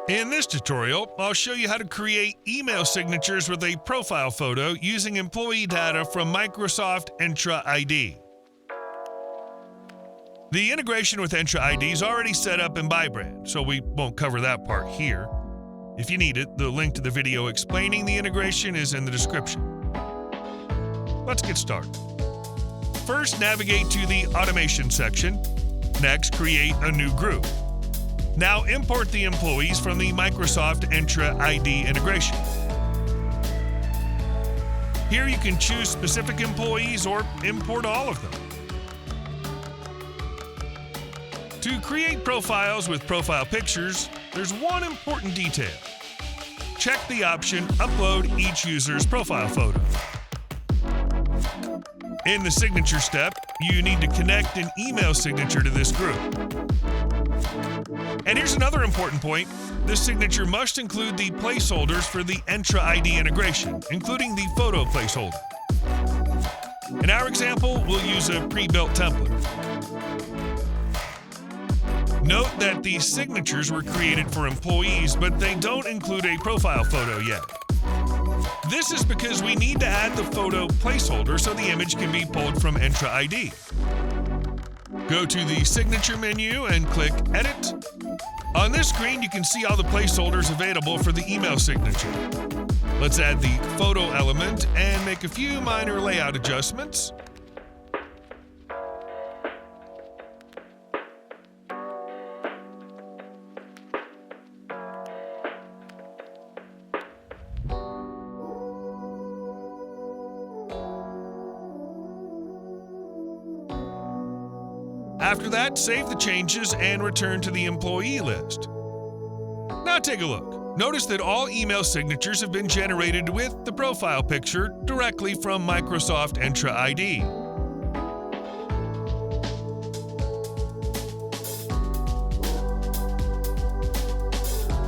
In this tutorial, I'll show you how to create email signatures with a profile photo using employee data from Microsoft Entra ID. The integration with Entra ID is already set up in Bybrand, so we won't cover that part here. If you need it, the link to the video explaining the integration is in the description. Let's get started. First, navigate to the Automation section. Next, create a new group. Now import the employees from the Microsoft Entra ID integration. Here you can choose specific employees or import all of them. To create profiles with profile pictures, there's one important detail. Check the option Upload each user's profile photo. In the signature step, you need to connect an email signature to this group. And here's another important point. This signature must include the placeholders for the Entra ID integration, including the photo placeholder. In our example, we'll use a pre-built template. Note that these signatures were created for employees, but they don't include a profile photo yet. This is because we need to add the photo placeholder so the image can be pulled from Entra ID. Go to the Signature menu and click Edit. On this screen, you can see all the placeholders available for the email signature. Let's add the photo element and make a few minor layout adjustments. After that, save the changes and return to the employee list. Now take a look. Notice that all email signatures have been generated with the profile picture directly from Microsoft Entra ID.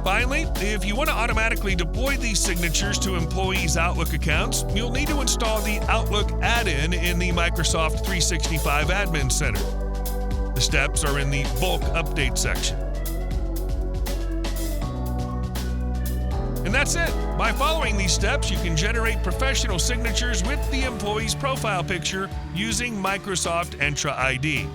Finally, if you want to automatically deploy these signatures to employees' Outlook accounts, you'll need to install the Outlook add-in in the Microsoft 365 Admin Center. The steps are in the bulk update section. And that's it. By following these steps, you can generate professional signatures with the employee's profile picture using Microsoft Entra ID.